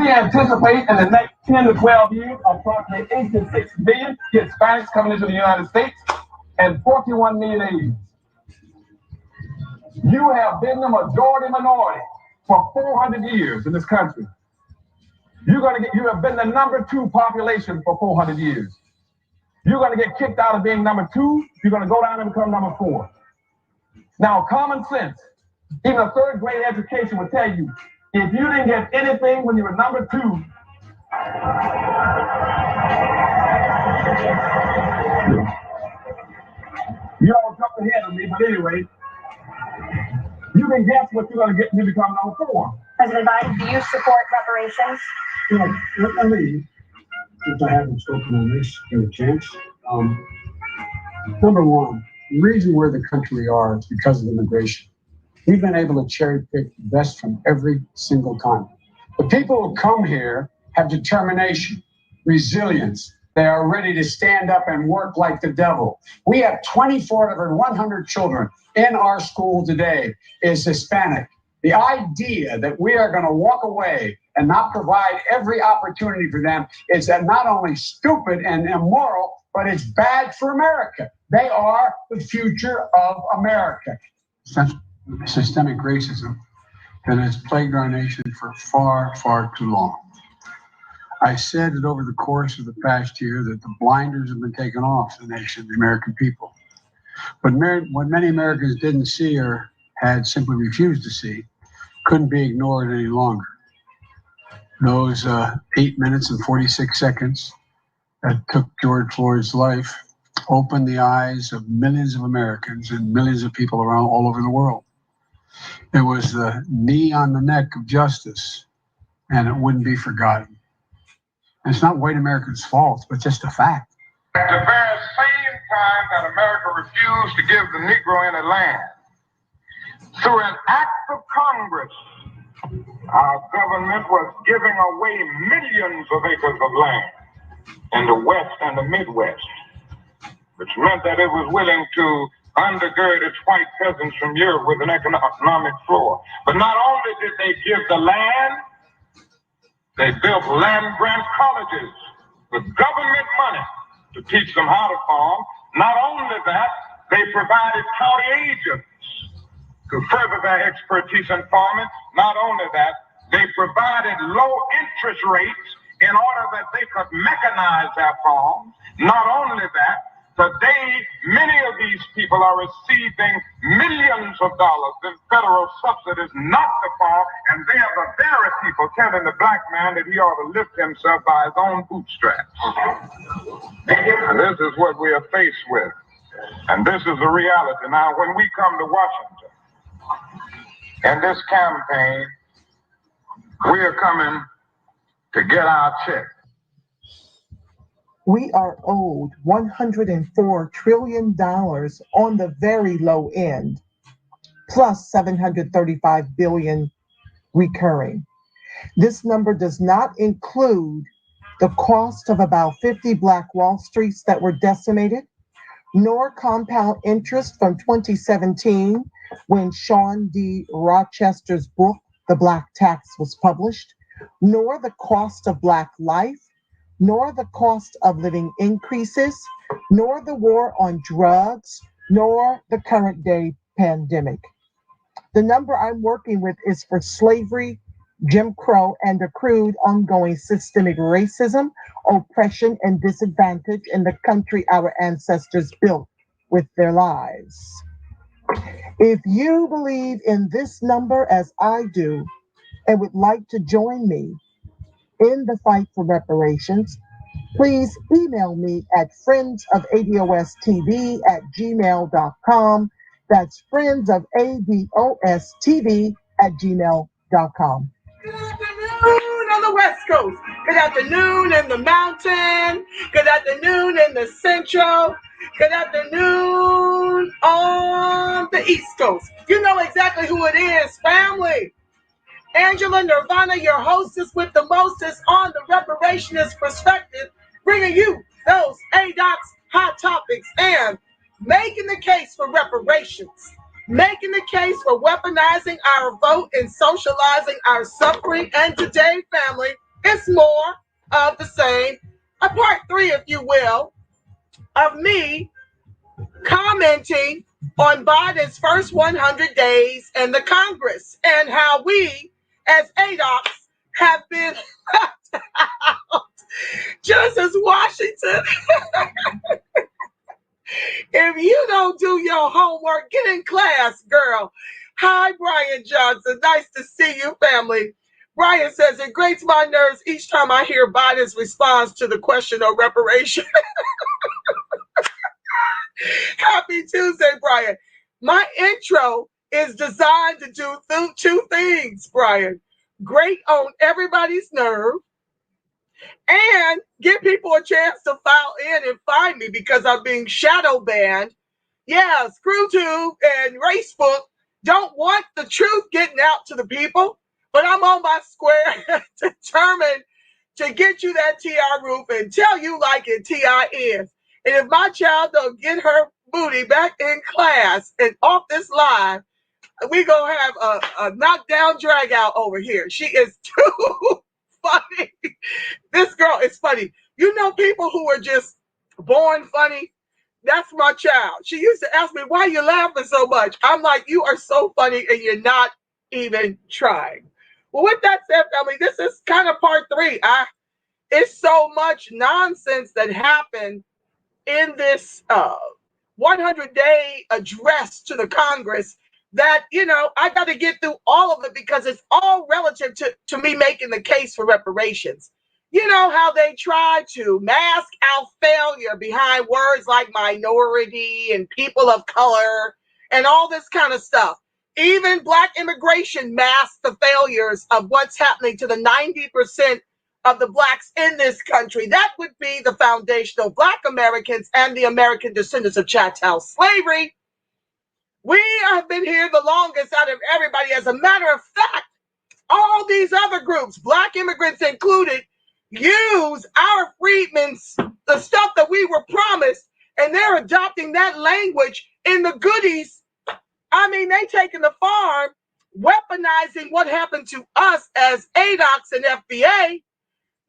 We anticipate in the next 10 to 12 years, approximately 8 to 6 million Hispanics coming into the United States and 41 million Asians. You have been the majority minority for 400 years in this country. You have been the number 2 population for 400 years. You're going to get kicked out of being number 2. You're going to go down and become number 4. Now, common sense, even a third grade education would tell you, if you didn't get anything when you were number 2, you all jumped ahead of me, but anyway, you can guess what you're going to get when you become number 4. President Biden, do you support reparations? Let me, since I haven't spoken on this, get a chance. Number one, the reason we're the country we are is because of immigration. We've been able to cherry pick the best from every single continent. The people who come here have determination, resilience. They are ready to stand up and work like the devil. We have 24 out of 100 children in our school today is Hispanic. The idea that we are going to walk away and not provide every opportunity for them is not only stupid and immoral, but it's bad for America. They are the future of America. Systemic racism that has plagued our nation for far, far too long. I said that over the course of the past year that the blinders have been taken off the nation, the American people. But what many Americans didn't see or had simply refused to see couldn't be ignored any longer. Those 8 minutes and 46 seconds that took George Floyd's life opened the eyes of millions of Americans and millions of people around all over the world. It was the knee on the neck of justice, and it wouldn't be forgotten. And it's not white Americans' fault, but just a fact. At the very same time that America refused to give the Negro any land, through an act of Congress, our government was giving away millions of acres of land in the West and the Midwest, which meant that it was willing to undergird its white peasants from Europe with an economic floor. But not only did they give the land, they built land-grant colleges with government money to teach them how to farm. Not only that, they provided county agents to further their expertise in farming. Not only that, they provided low interest rates in order that they could mechanize their farms. Not only that, today, many of these people are receiving millions of dollars in federal subsidies not to farm, and they are the very people telling the black man that he ought to lift himself by his own bootstraps. And this is what we are faced with. And this is the reality. Now, when we come to Washington, in this campaign, we are coming to get our check. We are owed $104 trillion on the very low end, plus $735 billion recurring. This number does not include the cost of about 50 Black Wall Streets that were decimated, nor compound interest from 2017 when Sean D. Rochester's book, The Black Tax, was published, nor the cost of Black life, nor the cost of living increases, nor the war on drugs, nor the current day pandemic. The number I'm working with is for slavery, Jim Crow, and accrued ongoing systemic racism, oppression, and disadvantage in the country our ancestors built with their lives. If you believe in this number as I do and would like to join me in the fight for reparations, please email me at friendsofadostv@gmail.com. That's friendsofadostv@gmail.com. Good afternoon on the West Coast. Good afternoon in the mountain. Good afternoon in the central. Good afternoon on the East Coast. You know exactly who it is, family. Angela Nirvana, your hostess with the mostest on the reparationist perspective, bringing you those ADOC's hot topics and making the case for reparations, making the case for weaponizing our vote and socializing our suffering. And today, family, It's more of the same. A part 3, if you will, of me commenting on Biden's first 100 days in the Congress and how we, as ADOCs, have been out. Just as Washington, if you don't do your homework, get in class, girl. Hi, Brian Johnson. Nice to see you, family. Brian says, it grates my nerves each time I hear Biden's response to the question of reparation. Happy Tuesday, Brian. My intro is designed to do two things, Brian. Grate on everybody's nerve and give people a chance to file in and find me because I'm being shadow banned. Yeah, ScrewTube and Facebook don't want the truth getting out to the people, but I'm on my square determined to get you that TI roof and tell you like it TI is. And if my child don't get her booty back in class and off this line, we gonna have a knockdown drag out over here. She is too funny. This girl is funny. You know, people who are just born funny. That's my child. She used to ask me, why are you laughing so much? I'm like, you are so funny and you're not even trying. Well, with that said, family, this is kind of part 3. It's so much nonsense that happened in this 100-day address to the Congress that, you know, I got to get through all of it because it's all relative to me making the case for reparations. You know how they try to mask our failure behind words like minority and people of color and all this kind of stuff. Even Black immigration masks the failures of what's happening to the 90% of the Blacks in this country. That would be the foundation of Black Americans and the American descendants of chattel slavery. We have been here the longest out of everybody. As a matter of fact, all these other groups, Black immigrants included, use our freedmen's, the stuff that we were promised, and they're adopting that language in the goodies. I mean, they taking the farm, weaponizing what happened to us as ADOCs and FBA.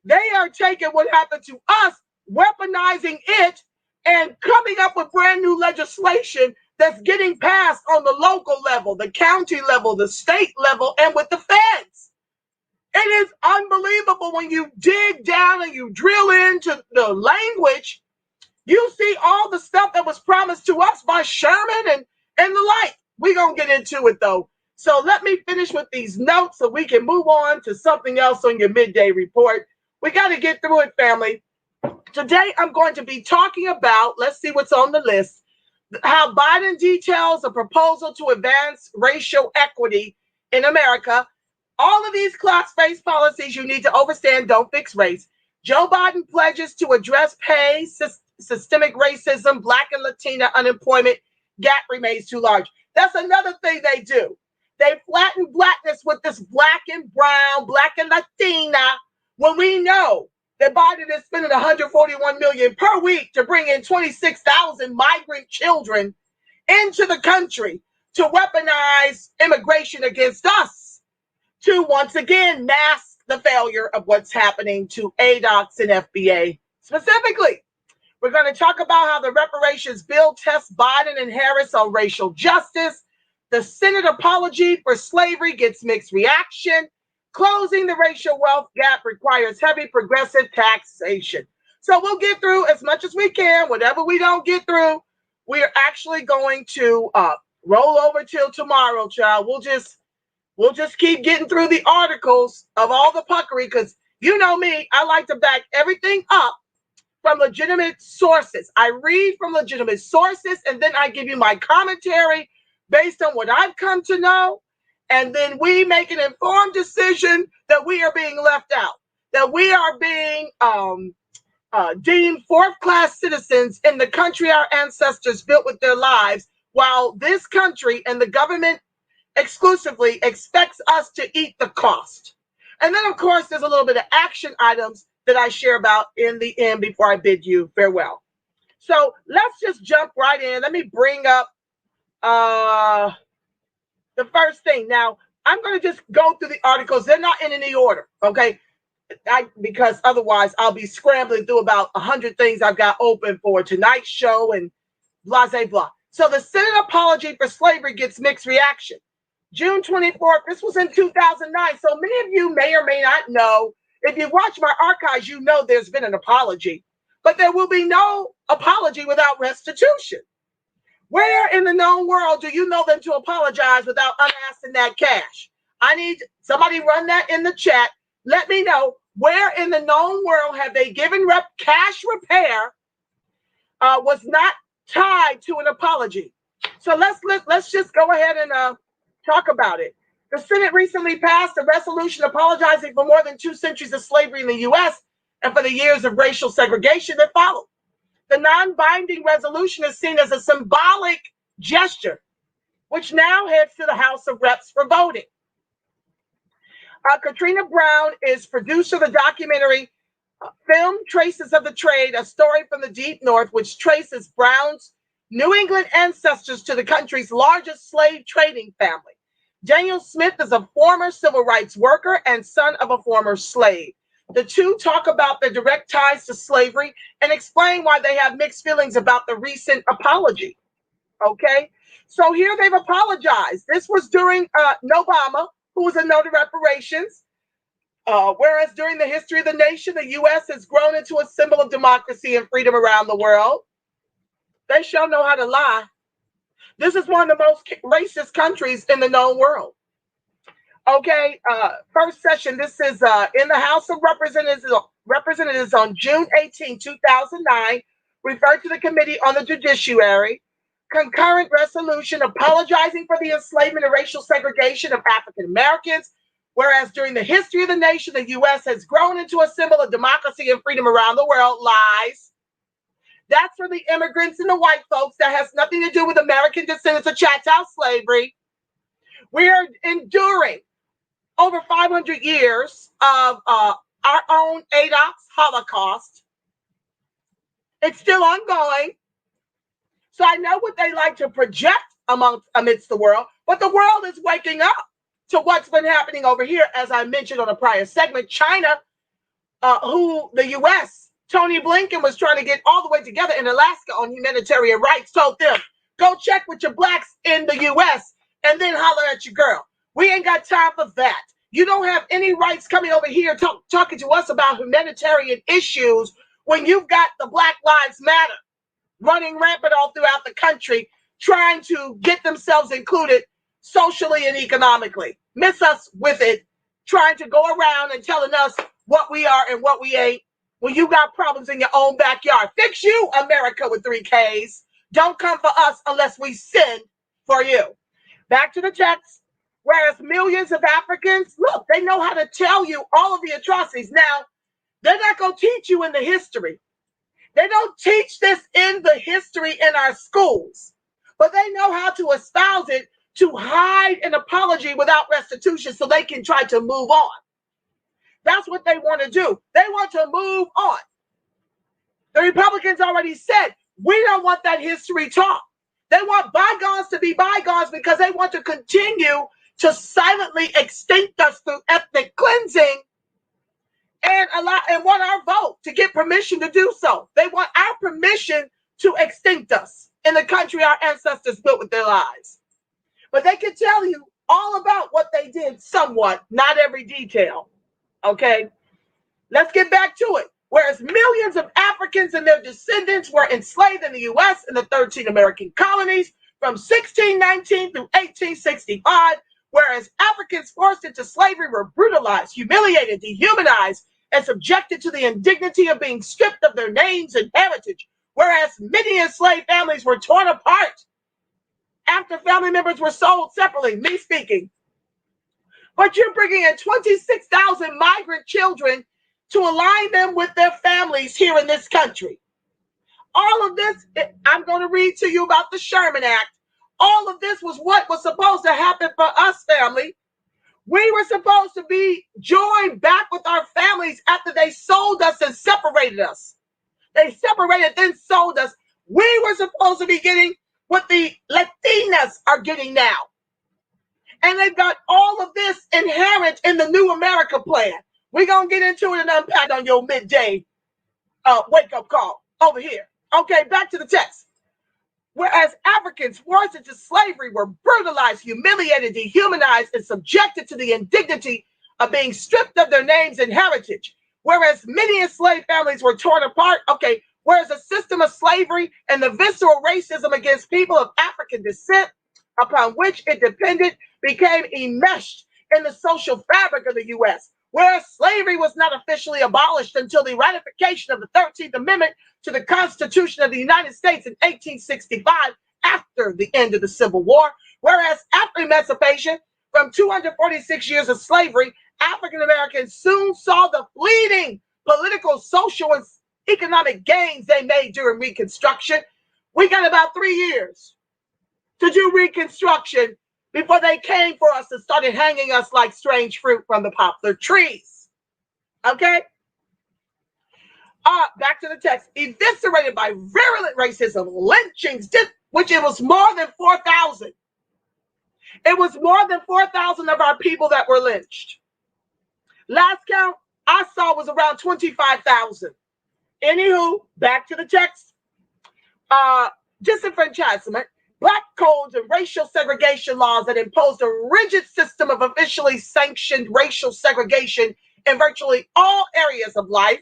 They are taking what happened to us, weaponizing it, and coming up with brand new legislation that's getting passed on the local level, the county level, the state level, and with the feds. It is unbelievable when you dig down and you drill into the language. You see all the stuff that was promised to us by Sherman and the like. We're going to get into it, though. So let me finish with these notes so we can move on to something else on your midday report. We got to get through it, family. Today, I'm going to be talking about, let's see what's on the list, how Biden details a proposal to advance racial equity in America. All of these class-based policies you need to understand don't fix race. Joe Biden pledges to address pay, systemic racism, Black and Latina unemployment gap remains too large. That's another thing they do. They flatten Blackness with this Black and brown, Black and Latina, when we know that Biden is spending $141 million per week to bring in 26,000 migrant children into the country to weaponize immigration against us, to once again mask the failure of what's happening to ADOCs and FBA specifically. We're going to talk about how the reparations bill tests Biden and Harris on racial justice. The Senate apology for slavery gets mixed reaction. Closing the racial wealth gap requires heavy progressive taxation. So we'll get through as much as we can. Whatever we don't get through, we are actually going to roll over till tomorrow, child. We'll just keep getting through the articles of all the puckery because you know me, I like to back everything up from legitimate sources. I read from legitimate sources and then I give you my commentary based on what I've come to know. And then we make an informed decision that we are being left out, that we are being deemed fourth-class citizens in the country our ancestors built with their lives, while this country and the government exclusively expects us to eat the cost. And then, of course, there's a little bit of action items that I share about in the end before I bid you farewell. So let's just jump right in. Let me bring up the first thing. Now, I'm going to just go through the articles. They're not in any order, okay? because otherwise I'll be scrambling through about 100 things I've got open for tonight's show and blah, blah, blah. So the Senate apology for slavery gets mixed reaction. June 24th, this was in 2009. So many of you may or may not know. If you watch my archives, you know there's been an apology. But there will be no apology without restitution. Where in the known world do you know them to apologize without unasked that cash? I need somebody run that in the chat. Let me know where in the known world have they given cash repair was not tied to an apology. So let's just go ahead and talk about it. The Senate recently passed a resolution apologizing for more than 2 centuries of slavery in the U.S. and for the years of racial segregation that followed. The non-binding resolution is seen as a symbolic gesture, which now heads to the House of Reps for voting. Katrina Brown is producer of the documentary Film Traces of the Trade, a story from the Deep North, which traces Brown's New England ancestors to the country's largest slave trading family. Daniel Smith is a former civil rights worker and son of a former slave. The two talk about their direct ties to slavery and explain why they have mixed feelings about the recent apology. Okay, so here they've apologized. This was during Obama, who was a no to reparations. Whereas during the history of the nation, the U.S. has grown into a symbol of democracy and freedom around the world. They sure know how to lie. This is one of the most racist countries in the known world. Okay, first session, this is in the House of Representatives on June 18, 2009, referred to the Committee on the Judiciary, concurrent resolution apologizing for the enslavement and racial segregation of African Americans, whereas during the history of the nation, the U.S. has grown into a symbol of democracy and freedom around the world. Lies. That's for the immigrants and the white folks. That has nothing to do with American descendants of chattel slavery. We are enduring over 500 years of our own ADOX Holocaust. It's still ongoing. So I know what they like to project amidst the world, but the world is waking up to what's been happening over here. As I mentioned on a prior segment, China, who the U.S., Tony Blinken was trying to get all the way together in Alaska on humanitarian rights, told them, go check with your blacks in the U.S. and then holler at your girl. We ain't got time for that. You don't have any rights coming over here talking to us about humanitarian issues when you've got the Black Lives Matter running rampant all throughout the country, trying to get themselves included socially and economically. Miss us with it, trying to go around and telling us what we are and what we ain't when you got problems in your own backyard. Fix you, America with 3 Ks. Don't come for us unless we send for you. Back to the text. Whereas millions of Africans, look, they know how to tell you all of the atrocities. Now, they're not going to teach you in the history. They don't teach this in the history in our schools, but they know how to espouse it to hide an apology without restitution so they can try to move on. That's what they want to do. They want to move on. The Republicans already said, we don't want that history taught. They want bygones to be bygones because they want to continue to silently extinct us through ethnic cleansing and want our vote to get permission to do so. They want our permission to extinct us in the country our ancestors built with their lives. But they can tell you all about what they did somewhat, not every detail. Okay, let's get back to it. Whereas millions of Africans and their descendants were enslaved in the U.S. and the 13 American colonies from 1619 through 1865, whereas Africans forced into slavery were brutalized, humiliated, dehumanized, and subjected to the indignity of being stripped of their names and heritage, whereas many enslaved families were torn apart after family members were sold separately, me speaking. But you're bringing in 26,000 migrant children to align them with their families here in this country. All of this, I'm going to read to you about the Sherman Act. All of this was what was supposed to happen for us, family. We were supposed to be joined back with our families after they sold us and separated us. They separated, then sold us. We were supposed to be getting what the Latinas are getting now. And they've got all of this inherent in the New America plan. We're going to get into it and unpack on your midday wake-up call over here. Okay, back to the text. Whereas Africans forced into slavery were brutalized, humiliated, dehumanized, and subjected to the indignity of being stripped of their names and heritage. Whereas many enslaved families were torn apart. Okay, whereas the system of slavery and the visceral racism against people of African descent upon which it depended became enmeshed in the social fabric of the U.S., whereas slavery was not officially abolished until the ratification of the 13th Amendment to the Constitution of the United States in 1865 after the end of the Civil War, whereas after emancipation from 246 years of slavery, African Americans soon saw the fleeting political, social, and economic gains they made during Reconstruction. We got about 3 years to do Reconstruction before they came for us and started hanging us like strange fruit from the poplar trees. Okay? Back to the text. Eviscerated by virulent racism, lynchings, which it was more than 4,000. It was more than 4,000 of our people that were lynched. Last count I saw was around 25,000. Anywho, back to the text. Disenfranchisement, black codes, and racial segregation laws that imposed a rigid system of officially sanctioned racial segregation in virtually all areas of life.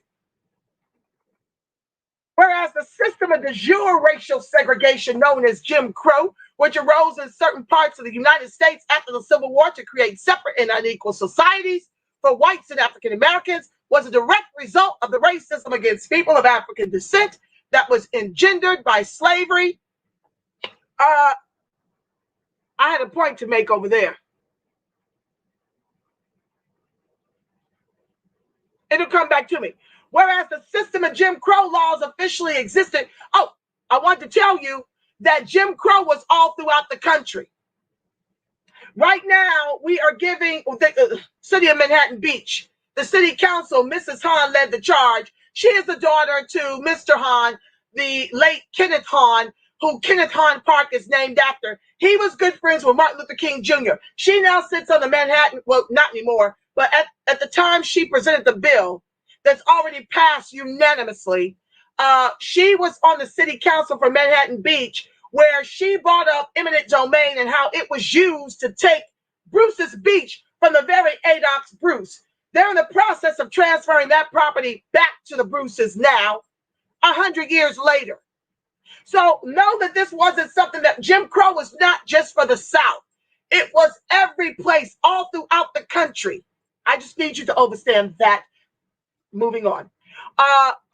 Whereas the system of de jure racial segregation known as Jim Crow, which arose in certain parts of the United States after the Civil War to create separate and unequal societies for whites and African Americans, was a direct result of the racism against people of African descent that was engendered by slavery. I had a point to make over there. It'll come back to me. Whereas the system of Jim Crow laws officially existed. Oh, I want to tell you that Jim Crow was all throughout the country. Right now, we are giving the city of Manhattan Beach, the city council, Mrs. Hahn led the charge. She is the daughter to Mr. Hahn, the late Kenneth Hahn, who Kenneth Hahn Park is named after. He was good friends with Martin Luther King Jr. She now sits on the Manhattan, well, not anymore, but at the time she presented the bill that's already passed unanimously, she was on the city council for Manhattan Beach, where she brought up eminent domain and how it was used to take Bruce's Beach from the very Adox Bruce. They're in the process of transferring that property back to the Bruces now, 100 years later. So know that this wasn't something that Jim Crow was not just for the South. It was every place, all throughout the country. I just need you to understand that. Moving on.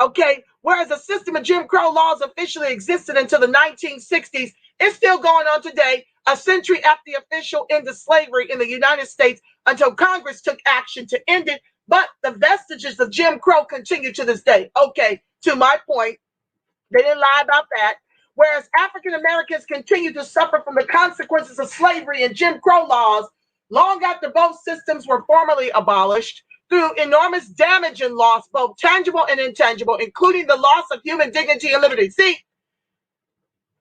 Okay, whereas the system of Jim Crow laws officially existed until the 1960s, it's still going on today, a century after the official end of slavery in the United States, until Congress took action to end it. But the vestiges of Jim Crow continue to this day. Okay, to my point, they didn't lie about that. Whereas African Americans continue to suffer from the consequences of slavery and Jim Crow laws long after both systems were formally abolished, through enormous damage and loss, both tangible and intangible, including the loss of human dignity and liberty. See,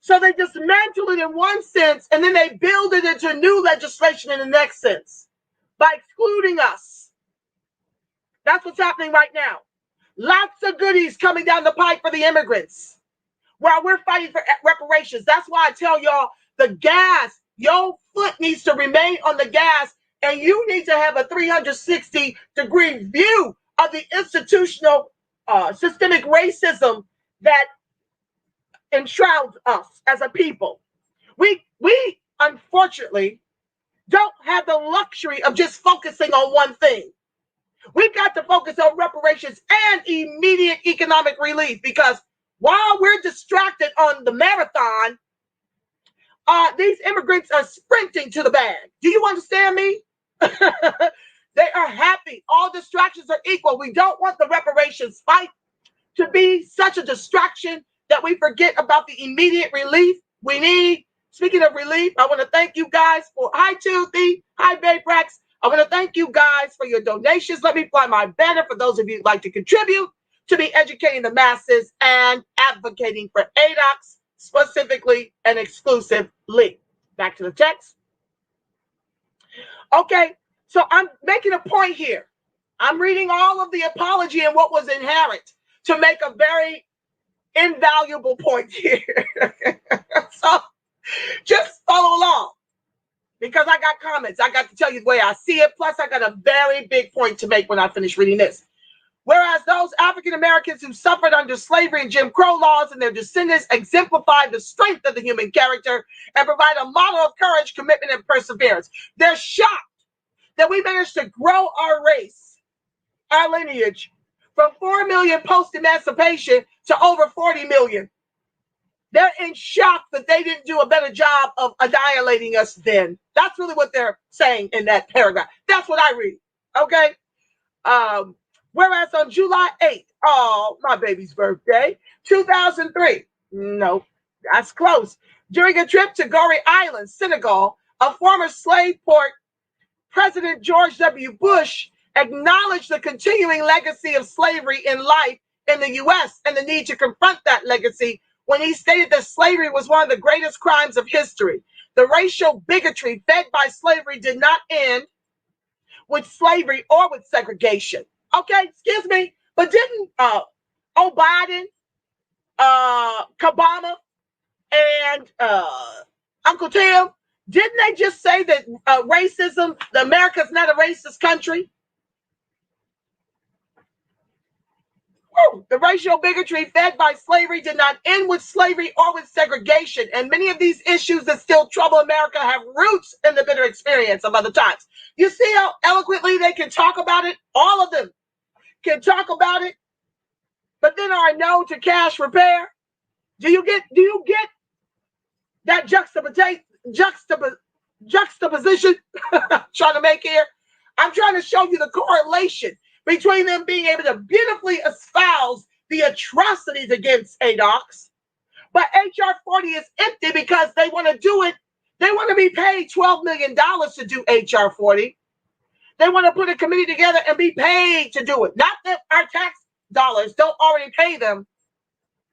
so they dismantle it in one sense, and then they build it into new legislation in the next sense by excluding us. That's what's happening right now. Lots of goodies coming down the pipe for the immigrants while we're fighting for reparations. That's why I tell y'all, the gas, your foot needs to remain on the gas, and you need to have a 360-degree view of the institutional systemic racism that enshrouds us as a people. We unfortunately don't have the luxury of just focusing on one thing. We've got to focus on reparations and immediate economic relief, because while we're distracted on the marathon, these immigrants are sprinting to the bag. Do you understand me? They are happy. All distractions are equal. We don't want the reparations fight to be such a distraction that we forget about the immediate relief we need. Speaking of relief, I want to thank you guys for, hi Timothy, hi Babe Rex. I want to thank you guys for your donations. Let me fly my banner for those of you who'd like to contribute to be educating the masses and advocating for ADOX specifically and exclusively. Back to the text. Okay, so I'm making a point here. I'm reading all of the apology and what was inherent to make a very invaluable point here. So just follow along because I got comments. I got to tell you the way I see it. Plus, I got a very big point to make when I finish reading this. Whereas those African Americans who suffered under slavery and Jim Crow laws and their descendants exemplify the strength of the human character and provide a model of courage, commitment, and perseverance. They're shocked that we managed to grow our race, our lineage, from 4 million post-emancipation to over 40 million. They're in shock that they didn't do a better job of annihilating us then. That's really what they're saying in that paragraph. That's what I read. Okay? Whereas on July 8th, oh, my baby's birthday, 2003, no, that's close. During a trip to Gorée Island, Senegal, a former slave port, President George W. Bush acknowledged the continuing legacy of slavery in life in the U.S. and the need to confront that legacy when he stated that slavery was one of the greatest crimes of history. The racial bigotry fed by slavery did not end with slavery or with segregation. Okay, excuse me, but didn't Biden, Kabama, and Uncle Tim, didn't they just say that racism, that America's not a racist country? Woo! The racial bigotry fed by slavery did not end with slavery or with segregation, and many of these issues that still trouble America have roots in the bitter experience of other times. You see how eloquently they can talk about it? All of them can talk about it, but then are no to cash repair. Do you get that juxtaposition I'm trying to make here? I'm trying to show you the correlation between them being able to beautifully espouse the atrocities against ADOX, but HR 40 is empty because they want to do it. They want to be paid $12 million to do HR 40. They want to put a committee together and be paid to do it. Not that our tax dollars don't already pay them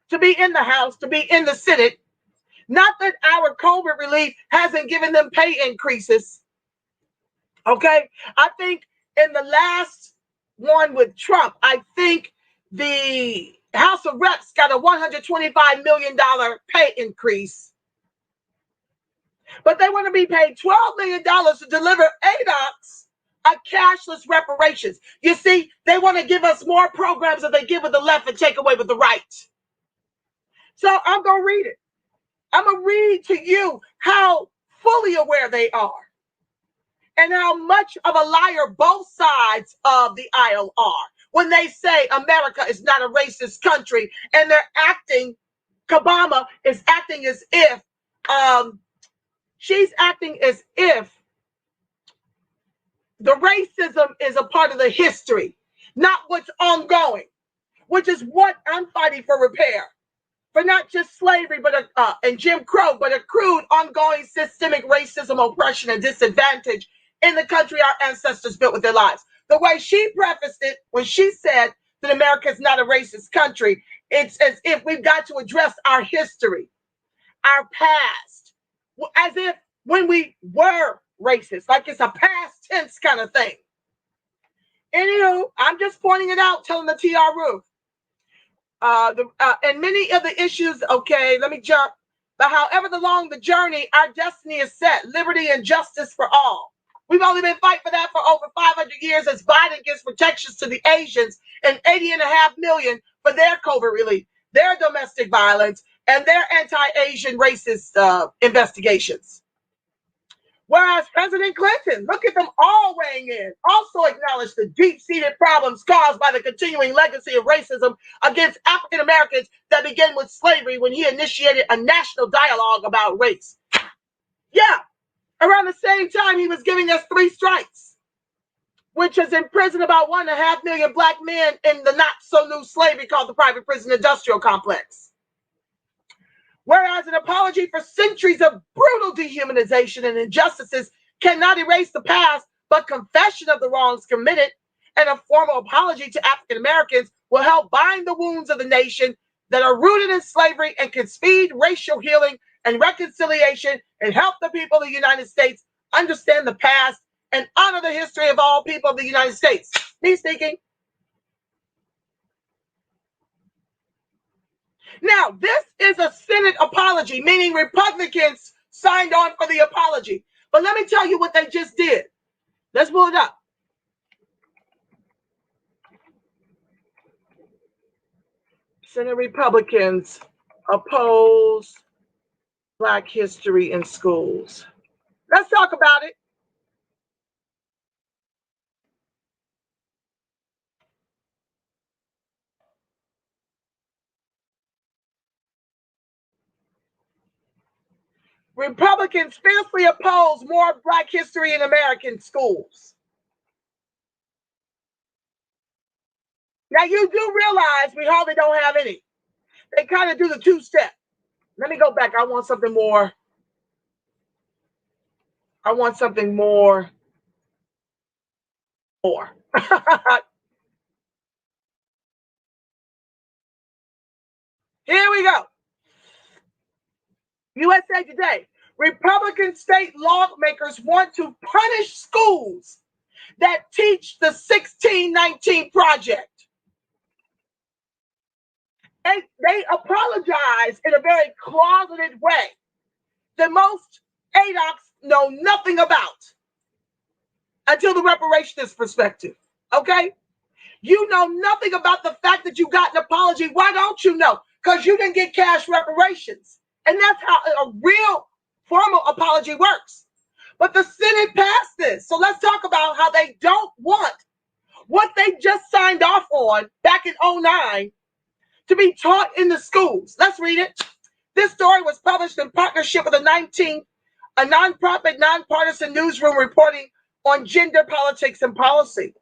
to be in the House, to be in the Senate. Not that our COVID relief hasn't given them pay increases. Okay? I think in the last one with Trump, I think the House of Reps got a $125 million pay increase. But they want to be paid $12 million to deliver ADOX a cashless reparations. You see, they want to give us more programs that they give with the left and take away with the right. So I'm going to read it. I'm going to read to you how fully aware they are and how much of a liar both sides of the aisle are when they say America is not a racist country and they're acting, Kabama is acting as if, she's acting as if the racism is a part of the history, not what's ongoing, which is what I'm fighting for repair. For not just slavery and Jim Crow, but accrued ongoing systemic racism, oppression, and disadvantage in the country our ancestors built with their lives. The way she prefaced it when she said that America is not a racist country, it's as if we've got to address our history, our past, as if when we were racist, like it's a past tense kind of thing. Anywho, I'm just pointing it out, telling the TR Ruth. And many of the issues, okay, let me jump. But however along the journey, our destiny is set, liberty and justice for all. We've only been fighting for that for over 500 years as Biden gives protections to the Asians and 80.5 million for their COVID relief, their domestic violence, and their anti-Asian racist investigations. Whereas President Clinton, look at them all weighing in, also acknowledged the deep-seated problems caused by the continuing legacy of racism against African Americans that began with slavery when he initiated a national dialogue about race. Yeah, around the same time he was giving us 3 strikes, which has imprisoned about 1.5 million black men in the not-so-new slavery called the private prison industrial complex. Whereas an apology for centuries of brutal dehumanization and injustices cannot erase the past, but confession of the wrongs committed and a formal apology to African Americans will help bind the wounds of the nation that are rooted in slavery and can speed racial healing and reconciliation and help the people of the United States understand the past and honor the history of all people of the United States. Me speaking. Now, this is a Senate apology, meaning Republicans signed on for the apology. But let me tell you what they just did. Let's pull it up. Senate Republicans oppose Black history in schools. Let's talk about it. Republicans fiercely oppose more Black history in American schools. Now, you do realize we hardly don't have any. They kind of do the two-step. Let me go back. I want something more. Here we go. USA Today. Republican state lawmakers want to punish schools that teach the 1619 Project. They apologize in a very closeted way that most ADOCs know nothing about until the reparations perspective. Okay? You know nothing about the fact that you got an apology. Why don't you know? Because you didn't get cash reparations. And that's how a real formal apology works. But the Senate passed this. So let's talk about how they don't want what they just signed off on back in 2009 to be taught in the schools. Let's read it. This story was published in partnership with a nonprofit, nonpartisan newsroom reporting on gender politics and policy.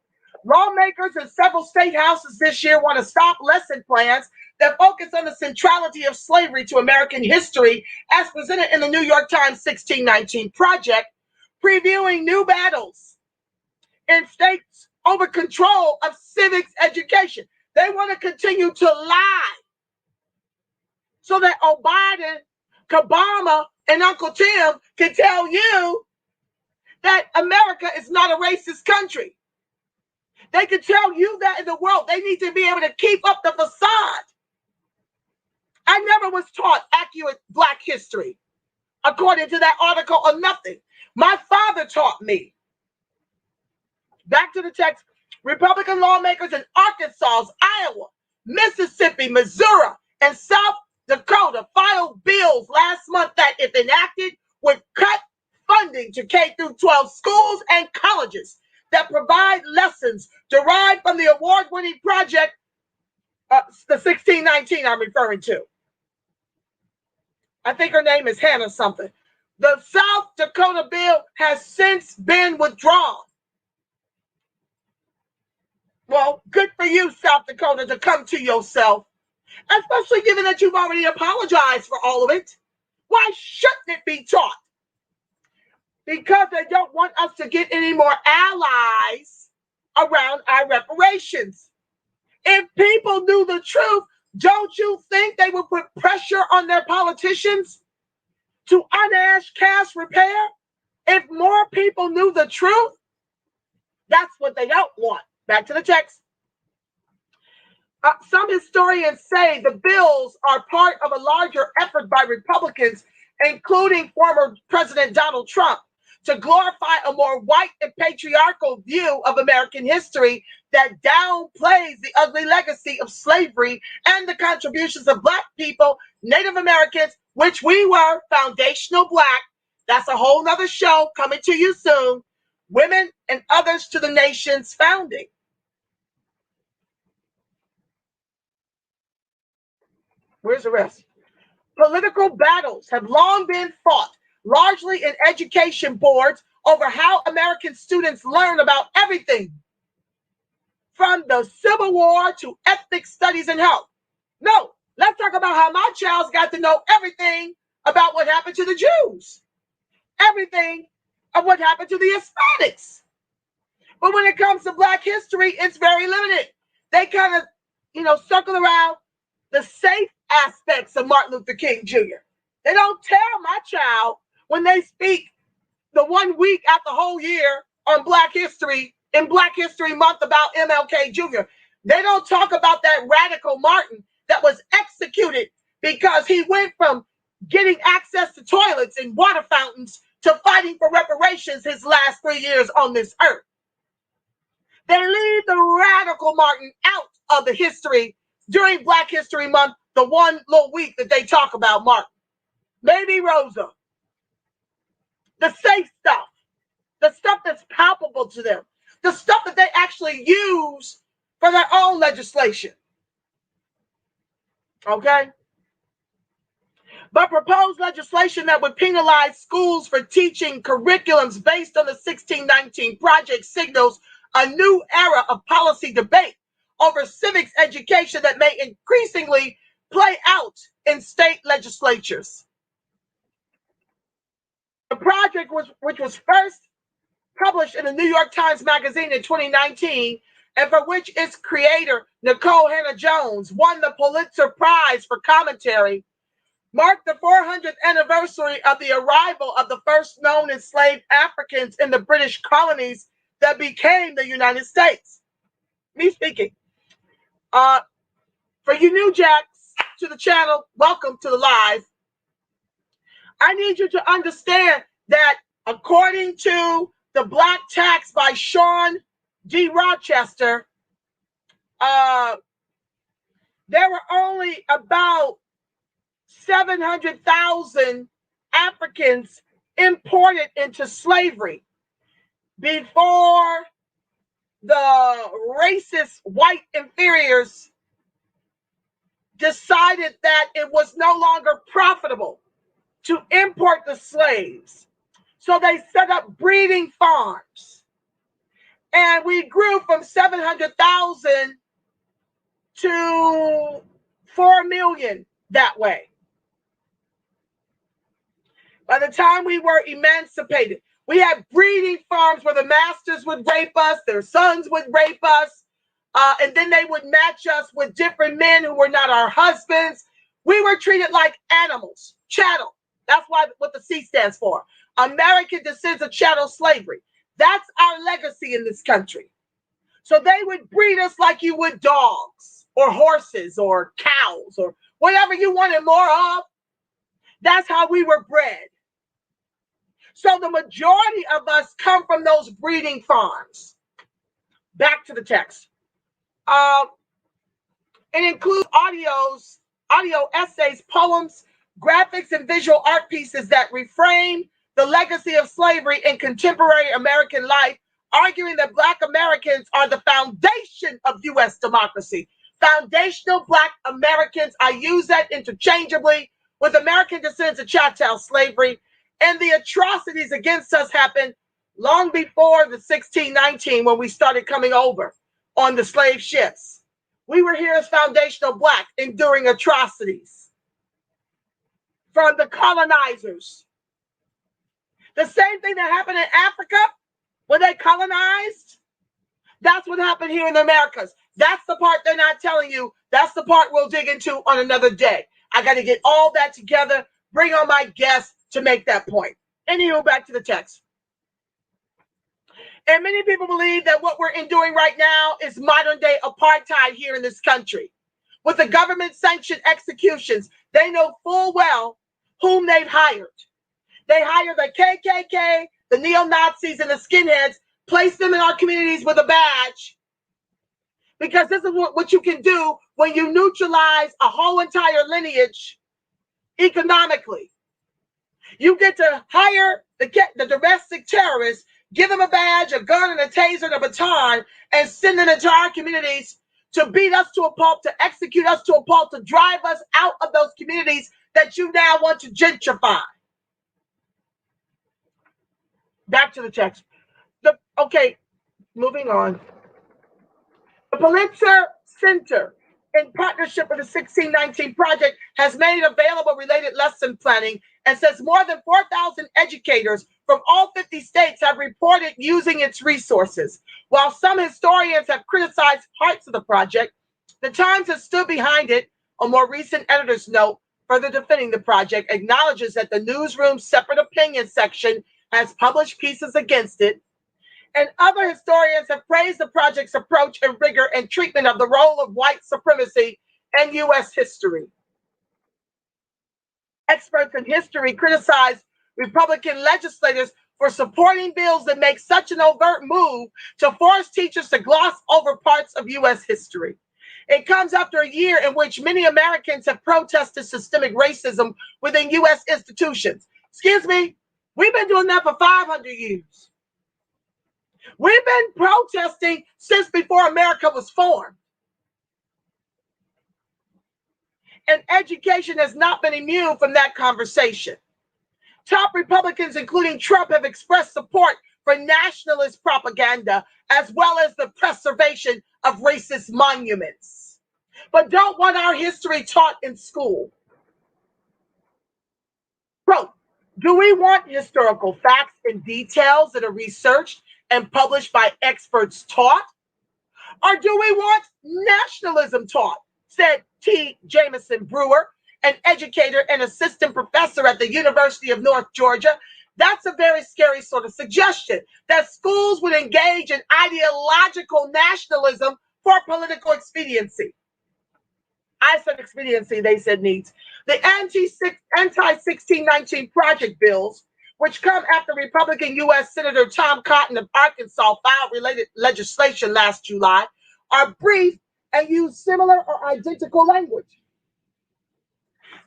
Lawmakers in several state houses this year want to stop lesson plans that focus on the centrality of slavery to American history as presented in the New York Times 1619 Project, previewing new battles in states over control of civics education. They want to continue to lie so that Biden, Obama, and Uncle Tim can tell you that America is not a racist country. They can tell you that in the world. They need to be able to keep up the facade. I never was taught accurate Black history, according to that article, or nothing. My father taught me. Back to the text. Republican lawmakers in Arkansas, Iowa, Mississippi, Missouri, and South Dakota filed bills last month that, if enacted, would cut funding to K-12 schools and colleges that provide lessons derived from the award-winning project, the 1619 I'm referring to. I think her name is Hannah something. The South Dakota bill has since been withdrawn. Well, good for you, South Dakota, to come to yourself, especially given that you've already apologized for all of it. Why shouldn't it be taught? Because they don't want us to get any more allies around our reparations. If people knew the truth, don't you think they would put pressure on their politicians to unash cash repair? If more people knew the truth, that's what they don't want. Back to the text. Some historians say the bills are part of a larger effort by Republicans, including former President Donald Trump, to glorify a more white and patriarchal view of American history that downplays the ugly legacy of slavery and the contributions of Black people, Native Americans, which we were foundational Black. That's a whole nother show coming to you soon. Women and others to the nation's founding. Where's the rest? Political battles have long been fought, largely in education boards, over how American students learn about everything from the Civil War to ethnic studies and health. No, let's talk about how my child's got to know everything about what happened to the Jews, everything of what happened to the Hispanics. But when it comes to Black history, it's very limited. They kind of, circle around the safe aspects of Martin Luther King Jr. They don't tell my child when they speak the 1 week out the whole year on Black history in Black History Month about MLK Jr. They don't talk about that radical Martin that was executed because he went from getting access to toilets and water fountains to fighting for reparations his last 3 years on this earth. They leave the radical Martin out of the history during Black History Month, the one little week that they talk about Martin. Maybe Rosa. The safe stuff. The stuff that's palpable to them. The stuff that they actually use for their own legislation. Okay? But proposed legislation that would penalize schools for teaching curriculums based on the 1619 project signals a new era of policy debate over civics education that may increasingly play out in state legislatures. The project, which was first published in the New York Times Magazine in 2019, and for which its creator, Nicole Hannah-Jones, won the Pulitzer Prize for commentary, marked the 400th anniversary of the arrival of the first known enslaved Africans in the British colonies that became the United States. Me speaking. For you new jacks to the channel, welcome to the live. I need you to understand that according to the Black Tax by Sean D. Rochester, there were only about 700,000 Africans imported into slavery before the racist white inferiors decided that it was no longer profitable to import the slaves. So they set up breeding farms. And we grew from 700,000 to 4 million that way. By the time we were emancipated, we had breeding farms where the masters would rape us, their sons would rape us, and then they would match us with different men who were not our husbands. We were treated like animals, chattel. That's what the C stands for. American Descents of Chattel Slavery. That's our legacy in this country. So they would breed us like you would dogs or horses or cows or whatever you wanted more of. That's how we were bred. So the majority of us come from those breeding farms. Back to the text. It includes audio essays, poems, graphics, and visual art pieces that reframe the legacy of slavery in contemporary American life, arguing that Black Americans are the foundation of U.S. democracy. Foundational Black Americans, I use that interchangeably with American descendants of chattel slavery, and the atrocities against us happened long before the 1619 when we started coming over on the slave ships. We were here as foundational Black, enduring atrocities from the colonizers. The same thing that happened in Africa when they colonized, that's what happened here in the Americas. That's the part they're not telling you. That's the part we'll dig into on another day. I got to get all that together, bring on my guests to make that point. Anywho, back to the text. And many people believe that what we're enduring right now is modern day apartheid here in this country. With the government sanctioned executions, they know full well whom they've hired. They hire the KKK, the neo-Nazis, and the skinheads, place them in our communities with a badge. Because this is what you can do when you neutralize a whole entire lineage economically. You get to hire the domestic terrorists, give them a badge, a gun, and a taser, and a baton, and send them into our communities to beat us to a pulp, to execute us to a pulp, to drive us out of those communities that you now want to gentrify. Back to the text. Okay, moving on. The Pulitzer Center, in partnership with the 1619 Project, has made available related lesson planning and says more than 4,000 educators from all 50 states have reported using its resources. While some historians have criticized parts of the project, the Times has stood behind it. A more recent editor's note, further defending the project, acknowledges that the newsroom's separate opinion section has published pieces against it. And other historians have praised the project's approach and rigor and treatment of the role of white supremacy in U.S. history. Experts in history criticize Republican legislators for supporting bills that make such an overt move to force teachers to gloss over parts of U.S. history. It comes after a year in which many Americans have protested systemic racism within U.S. institutions. Excuse me, we've been doing that for 500 years. We've been protesting since before America was formed. And education has not been immune from that conversation. Top Republicans, including Trump, have expressed support for nationalist propaganda as well as the preservation of racist monuments, but don't want our history taught in school. Quote, do we want historical facts and details that are researched and published by experts taught? Or do we want nationalism taught? Said T. Jamison Brewer, an educator and assistant professor at the University of North Georgia. That's a very scary sort of suggestion, that schools would engage in ideological nationalism for political expediency. I said expediency, they said needs. The anti-1619 project bills, which come after Republican U.S. Senator Tom Cotton of Arkansas filed related legislation last July, are brief and use similar or identical language.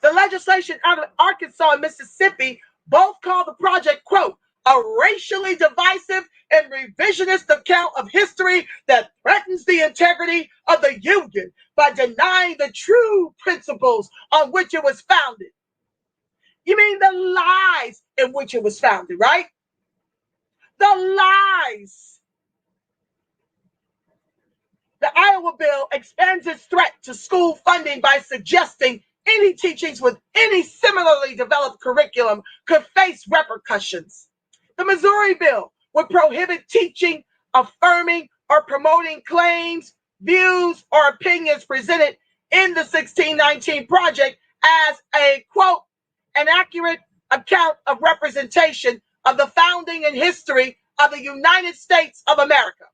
The legislation out of Arkansas and Mississippi both call the project, quote, a racially divisive and revisionist account of history that threatens the integrity of the Union by denying the true principles on which it was founded. You mean the lies in which it was founded, right? The lies. The Iowa bill expands its threat to school funding by suggesting any teachings with any similarly developed curriculum could face repercussions. The Missouri bill would prohibit teaching, affirming, or promoting claims, views, or opinions presented in the 1619 project as a, quote, an accurate account of representation of the founding and history of the United States of America.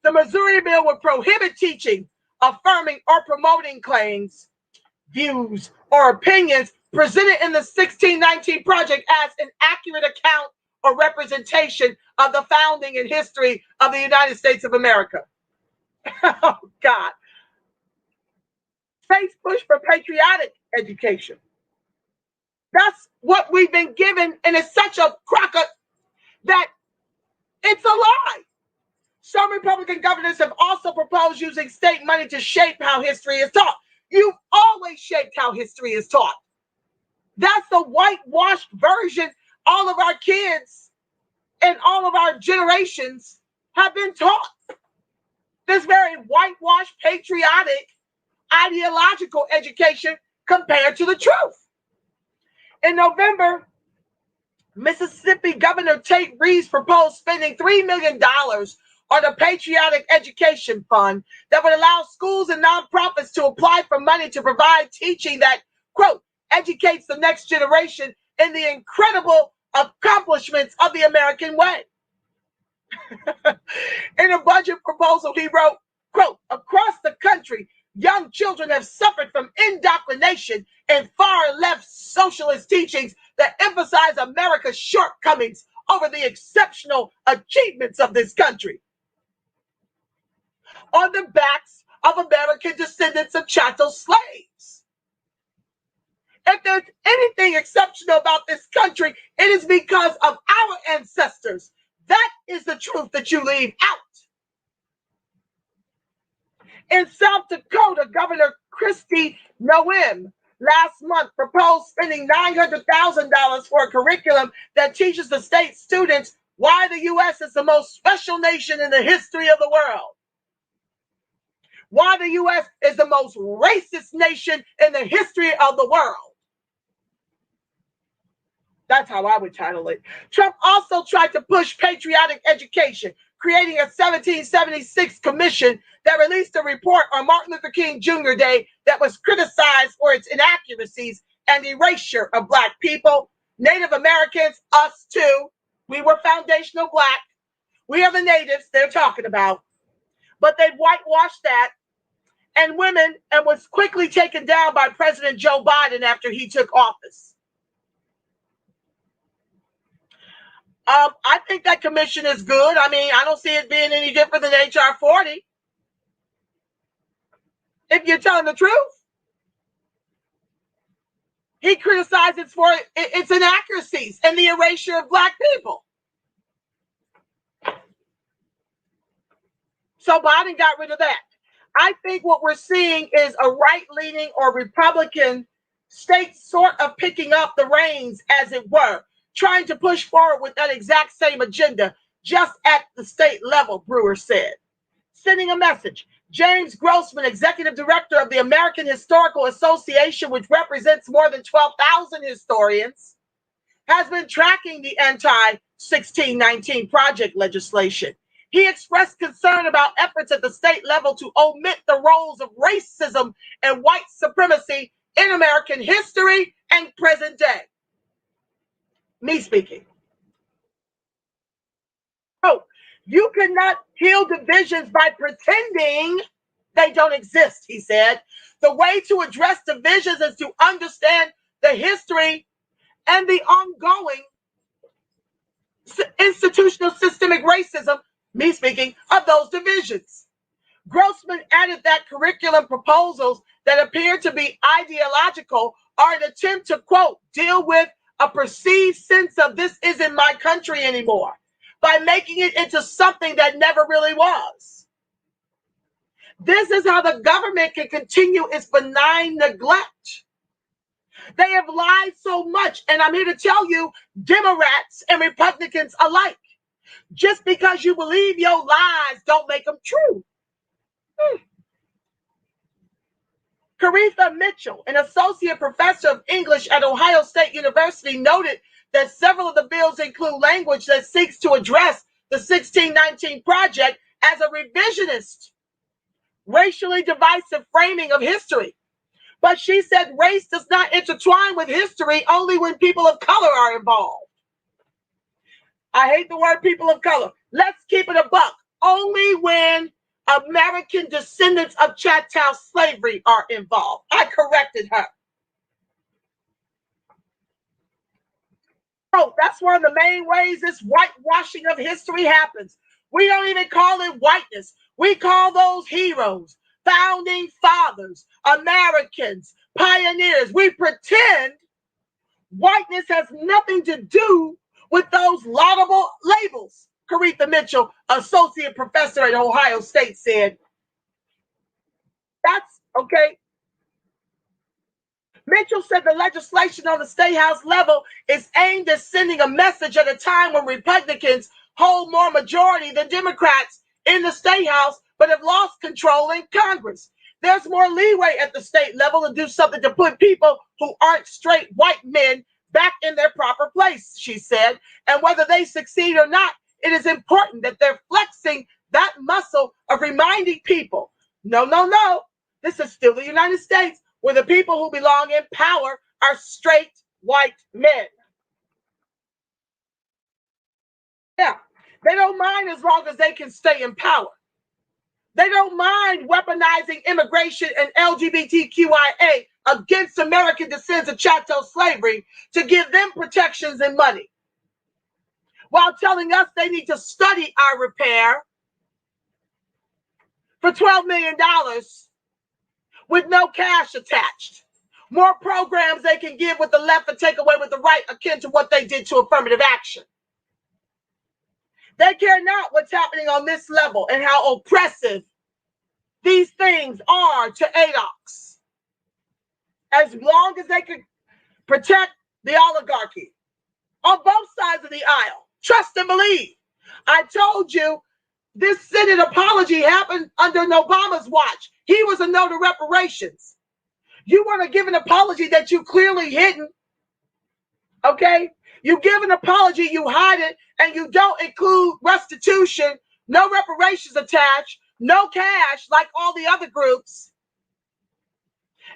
The Missouri bill would prohibit teaching, affirming, or promoting claims, views, or opinions presented in the 1619 project as an accurate account or representation of the founding and history of the United States of America. Oh, God. States push for patriotic education. That's what we've been given, and it's such a cracker that it's a lie. Some Republican governors have also proposed using state money to shape how history is taught. You've always shaped how history is taught. That's the whitewashed version all of our kids and all of our generations have been taught. This very whitewashed, patriotic, ideological education compared to the truth. In November, Mississippi Governor Tate Reeves proposed spending $3 million on a patriotic education fund that would allow schools and nonprofits to apply for money to provide teaching that, quote, educates the next generation in the incredible accomplishments of the American way. In a budget proposal, he wrote, quote, across the country, young children have suffered from indoctrination and far left socialist teachings that emphasize America's shortcomings over the exceptional achievements of this country. On the backs of American descendants of chattel slaves. If there's anything exceptional about this country, it is because of our ancestors. That is the truth that you leave out. In South Dakota, Governor Kristi Noem last month proposed spending $900,000 for a curriculum that teaches the state students why the U.S. is the most special nation in the history of the world. Why the U.S. is the most racist nation in the history of the world. That's how I would title it. Trump also tried to push patriotic education, creating a 1776 commission that released a report on Martin Luther King Jr. Day that was criticized for its inaccuracies and erasure of Black people, Native Americans, us too. We were foundational Black. We are the natives they're talking about. But they whitewashed that and women and was quickly taken down by President Joe Biden after he took office. I think that commission is good. I mean, I don't see it being any different than HR 40. If you're telling the truth. He criticizes for its inaccuracies and the erasure of Black people. So Biden got rid of that. I think what we're seeing is a right-leaning or Republican state sort of picking up the reins, as it were, trying to push forward with that exact same agenda, just at the state level, Brewer said. Sending a message. James Grossman, executive director of the American Historical Association, which represents more than 12,000 historians, has been tracking the anti-1619 project legislation. He expressed concern about efforts at the state level to omit the roles of racism and white supremacy in American history and present day. Me speaking. Oh, you cannot heal divisions by pretending they don't exist, he said. The way to address divisions is to understand the history and the ongoing institutional systemic racism, me speaking, of those divisions. Grossman added that curriculum proposals that appear to be ideological are an attempt to, quote, deal with a perceived sense of this isn't my country anymore by making it into something that never really was. This is how the government can continue its benign neglect. They have lied so much, and I'm here to tell you, Democrats and Republicans alike, just because you believe your lies don't make them true. Caretha Mitchell, an associate professor of English at Ohio State University, noted that several of the bills include language that seeks to address the 1619 project as a revisionist, racially divisive framing of history. But she said race does not intertwine with history only when people of color are involved. I hate the word people of color. Let's keep it a buck. Only when American descendants of chattel slavery are involved. I corrected her. Oh, that's one of the main ways this whitewashing of history happens. We don't even call it whiteness. We call those heroes, founding fathers, Americans, pioneers. We pretend whiteness has nothing to do with those laudable labels. Caretha Mitchell, associate professor at Ohio State, said. That's okay. Mitchell said the legislation on the state house level is aimed at sending a message at a time when Republicans hold more majority than Democrats in the state house, but have lost control in Congress. There's more leeway at the state level to do something to put people who aren't straight white men back in their proper place, she said. And whether they succeed or not, it is important that they're flexing that muscle of reminding people, no, this is still the United States, where the people who belong in power are straight white men. Yeah, they don't mind as long as they can stay in power. They don't mind weaponizing immigration and LGBTQIA against American descendants of chattel slavery to give them protections and money, while telling us they need to study our repair for $12 million with no cash attached. More programs they can give with the left and take away with the right, akin to what they did to affirmative action. They care not what's happening on this level and how oppressive these things are to ADOCs, as long as they can protect the oligarchy on both sides of the aisle. Trust and believe. I told you this Senate apology happened under Obama's watch. He was a no to reparations. You want to give an apology that you clearly hidden, okay? You give an apology, you hide it, and you don't include restitution, no reparations attached, no cash like all the other groups.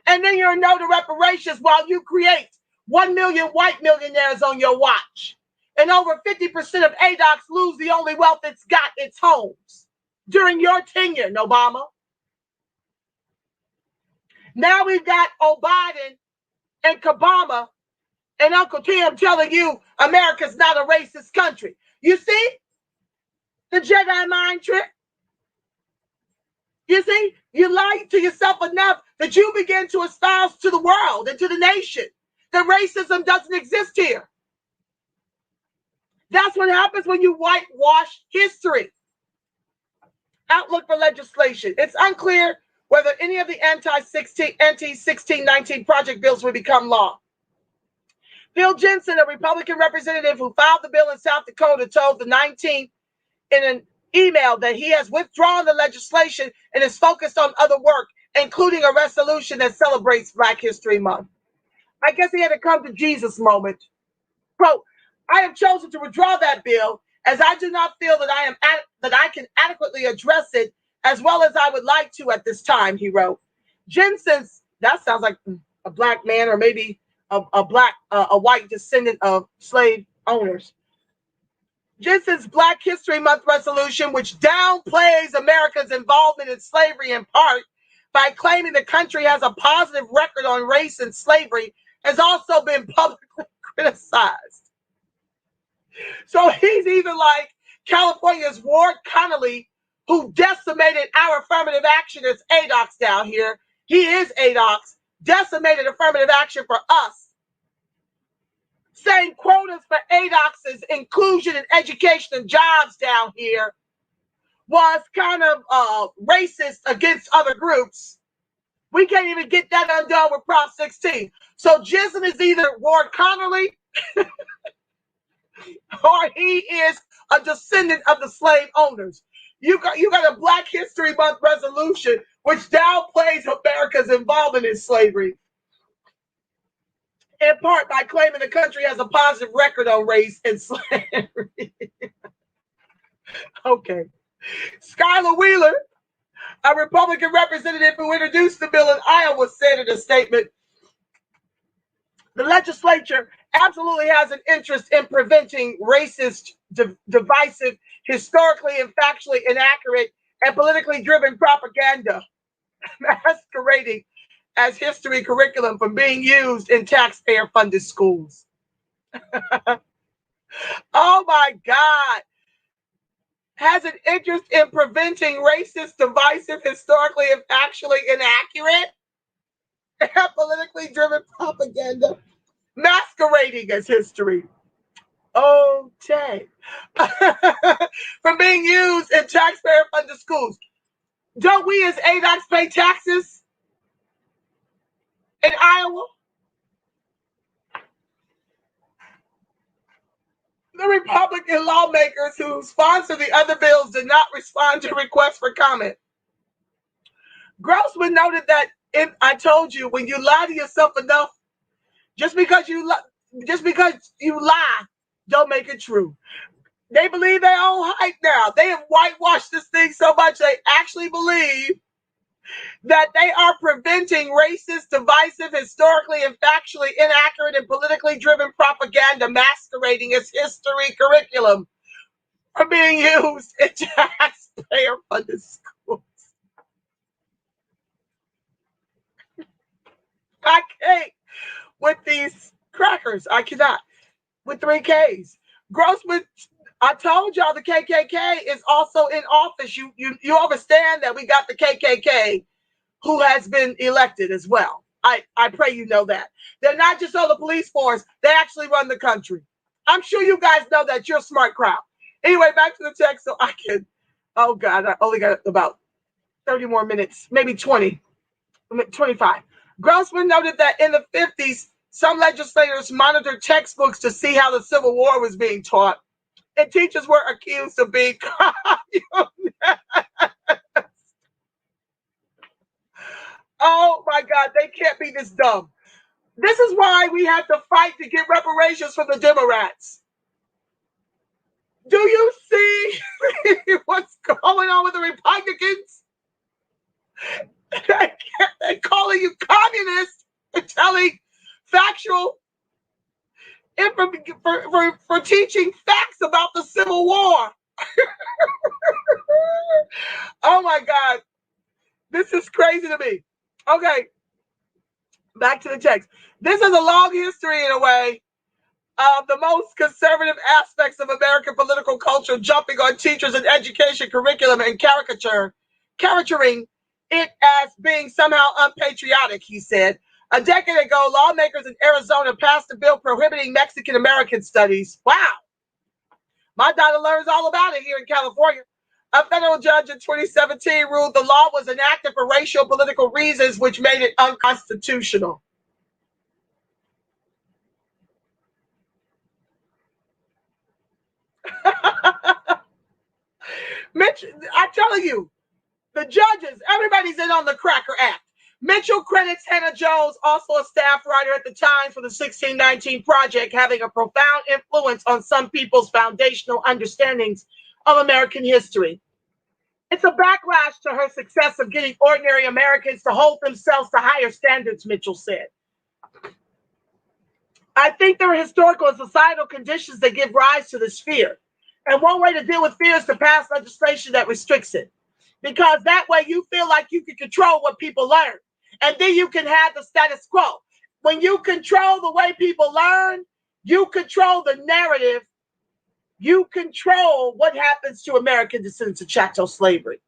And then you're a no to reparations while you create 1 million white millionaires on your watch. And over 50% of ADOCs lose the only wealth it's got, its homes. During your tenure, Obama. Now we've got O'Biden and Kabama and Uncle Tim telling you America's not a racist country. You see the Jedi mind trick? You see, you lied to yourself enough that you begin to espouse to the world and to the nation that racism doesn't exist here. That's what happens when you whitewash history. Outlook for legislation. It's unclear whether any of the anti-1619 project bills will become law. Phil Jensen, a Republican representative who filed the bill in South Dakota, told the 19th in an email that he has withdrawn the legislation and is focused on other work, including a resolution that celebrates Black History Month. I guess he had a come to Jesus moment. Quote, I have chosen to withdraw that bill as I do not feel that I can adequately address it as well as I would like to at this time, he wrote. Jensen's, that sounds like a Black man or maybe a white descendant of slave owners. Jensen's Black History Month resolution, which downplays America's involvement in slavery in part by claiming the country has a positive record on race and slavery, has also been publicly criticized. So he's either like California's Ward Connolly, who decimated our affirmative action as ADOCs down here. He is ADOCs, decimated affirmative action for us. Saying quotas for ADOCs' inclusion in education and jobs down here was kind of racist against other groups. We can't even get that undone with Prop 16. So Jensen is either Ward Connolly or he is a descendant of the slave owners. You got a Black History Month resolution which downplays America's involvement in slavery, in part by claiming the country has a positive record on race and slavery. Okay. Skylar Wheeler, a Republican representative who introduced the bill in Iowa, said in a statement, the legislature absolutely has an interest in preventing racist, divisive, historically and factually inaccurate, and politically driven propaganda masquerading as history curriculum from being used in taxpayer-funded schools. Oh my God. Has an interest in preventing racist, divisive, historically and factually inaccurate, and politically driven propaganda masquerading as history. Okay. From being used in taxpayer-funded schools. Don't we as ADOCs pay taxes in Iowa? The Republican lawmakers who sponsored the other bills did not respond to requests for comment. Grossman noted that I told you, when you lie to yourself enough, just because you lie, don't make it true. They believe their own hype now. They have whitewashed this thing so much they actually believe that they are preventing racist, divisive, historically and factually inaccurate and politically driven propaganda masquerading as history curriculum from being used in taxpayer-funded schools. I can't with these crackers. I cannot. With 3 Ks. Grossman, I told y'all the KKK is also in office. You understand that we got the KKK who has been elected as well. I pray you know that. They're not just on the police force. They actually run the country. I'm sure you guys know that. You're a smart crowd. Anyway, back to the text so I can, oh God, I only got about 30 more minutes, maybe 20, 25. Grossman noted that in the 50s, some legislators monitored textbooks to see how the Civil War was being taught, and teachers were accused of being communists. Oh my God, they can't be this dumb. This is why we have to fight to get reparations from the Democrats. Do you see what's going on with the Republicans? They're calling you communists and telling factual, for teaching facts about the Civil War. Oh my God. This is crazy to me. Okay. Back to the text. This is a long history in a way of the most conservative aspects of American political culture jumping on teachers and education curriculum and caricaturing it as being somehow unpatriotic, he said. A decade ago, lawmakers in Arizona passed a bill prohibiting Mexican American studies. Wow. My daughter learns all about it here in California. A federal judge in 2017 ruled the law was enacted for racial political reasons, which made it unconstitutional. Mitch, I'm telling you, the judges, everybody's in on the Cracker Act. Mitchell credits Hannah Jones, also a staff writer at the Times, for the 1619 Project, having a profound influence on some people's foundational understandings of American history. It's a backlash to her success of getting ordinary Americans to hold themselves to higher standards, Mitchell said. I think there are historical and societal conditions that give rise to this fear. And one way to deal with fear is to pass legislation that restricts it. Because that way you feel like you can control what people learn. And then you can have the status quo. When you control the way people learn, you control the narrative. You control what happens to American descendants of chattel slavery.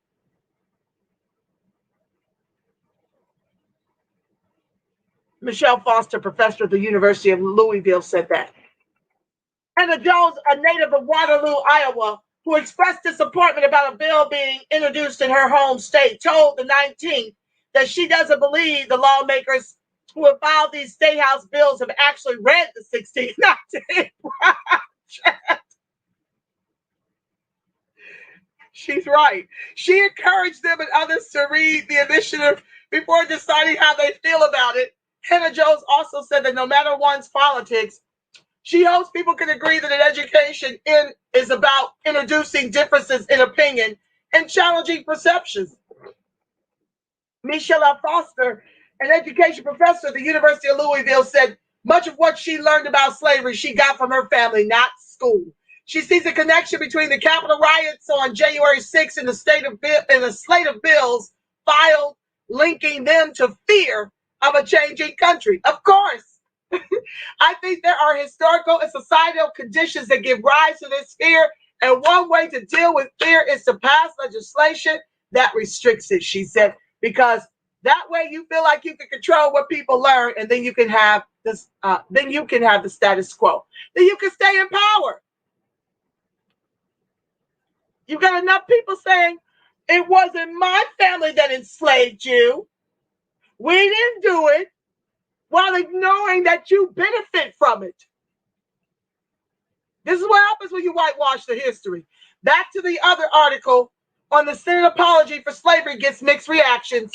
Michelle Foster, professor at the University of Louisville, said that. Hannah Jones, a native of Waterloo, Iowa, who expressed disappointment about a bill being introduced in her home state, told the 19th that she doesn't believe the lawmakers who have filed these state house bills have actually read the 1619 Project. She's right. She encouraged them and others to read the initiative before deciding how they feel about it. Hannah Jones also said that no matter one's politics, she hopes people can agree that an education is about introducing differences in opinion and challenging perceptions. Michelle Foster, an education professor at the University of Louisville, said much of what she learned about slavery she got from her family, not school. She sees a connection between the Capitol riots on January 6th and the slate of bills filed linking them to fear of a changing country. Of course. I think there are historical and societal conditions that give rise to this fear, and one way to deal with fear is to pass legislation that restricts it, she said, because that way you feel like you can control what people learn, and then you can have this. Then you can have the status quo. Then you can stay in power. You've got enough people saying it wasn't my family that enslaved you. We didn't do it, while ignoring that you benefit from it. This is what happens when you whitewash the history. Back to the other article on the Senate apology for slavery gets mixed reactions.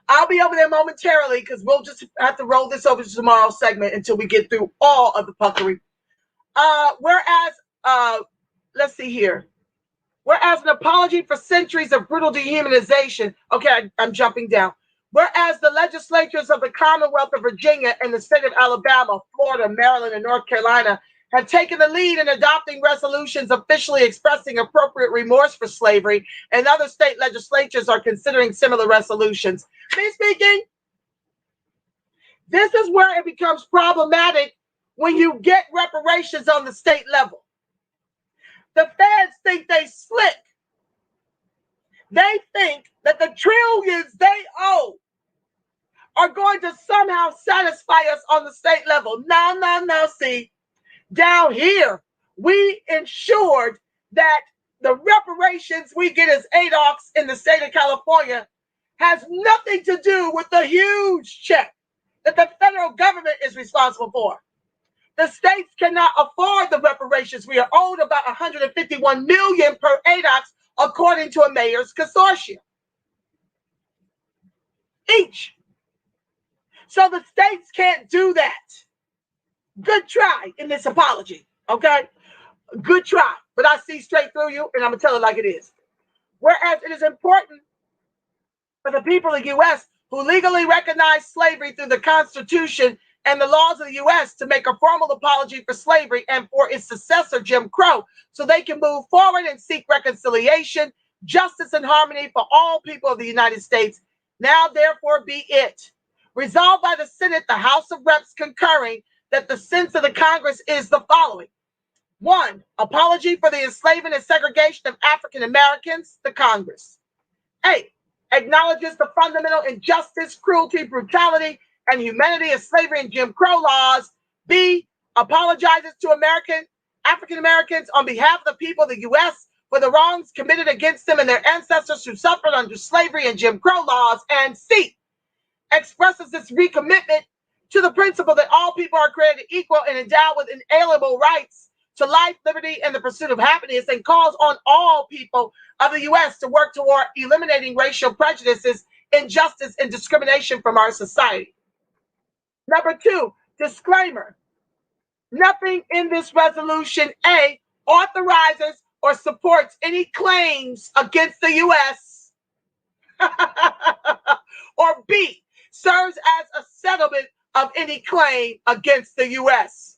I'll be over there momentarily because we'll just have to roll this over to tomorrow's segment until we get through all of the puckery. Let's see here. Whereas an apology for centuries of brutal dehumanization. Okay, I'm jumping down. Whereas the legislatures of the Commonwealth of Virginia and the state of Alabama, Florida, Maryland, and North Carolina have taken the lead in adopting resolutions officially expressing appropriate remorse for slavery, and other state legislatures are considering similar resolutions. Me speaking, this is where it becomes problematic when you get reparations on the state level. The feds think they slick. They think that the trillions they owe are going to somehow satisfy us on the state level. No. See, down here, we ensured that the reparations we get as ADOCs in the state of California has nothing to do with the huge check that the federal government is responsible for. The states cannot afford the reparations. We are owed about $151 million per ADOCs, according to a mayor's consortium. Each. So the states can't do that. Good try in this apology, okay? Good try, but I see straight through you, and I'm going to tell it like it is. Whereas it is important for the people of the U.S. who legally recognize slavery through the Constitution and the laws of the U.S. to make a formal apology for slavery and for its successor, Jim Crow, so they can move forward and seek reconciliation, justice, and harmony for all people of the United States. Now, therefore, be it resolved by the Senate, the House of Reps concurring, that the sense of the Congress is the following. 1, apology for the enslavement and segregation of African Americans, the Congress. A, acknowledges the fundamental injustice, cruelty, brutality, and humanity of slavery and Jim Crow laws. B, apologizes to African Americans on behalf of the people of the U.S. for the wrongs committed against them and their ancestors who suffered under slavery and Jim Crow laws. And C, expresses its recommitment to the principle that all people are created equal and endowed with inalienable rights to life, liberty, and the pursuit of happiness, and calls on all people of the U.S. to work toward eliminating racial prejudices, injustice, and discrimination from our society. Number 2, disclaimer. Nothing in this resolution, A, authorizes or supports any claims against the U.S. or B, serves as a settlement of any claim against the U.S.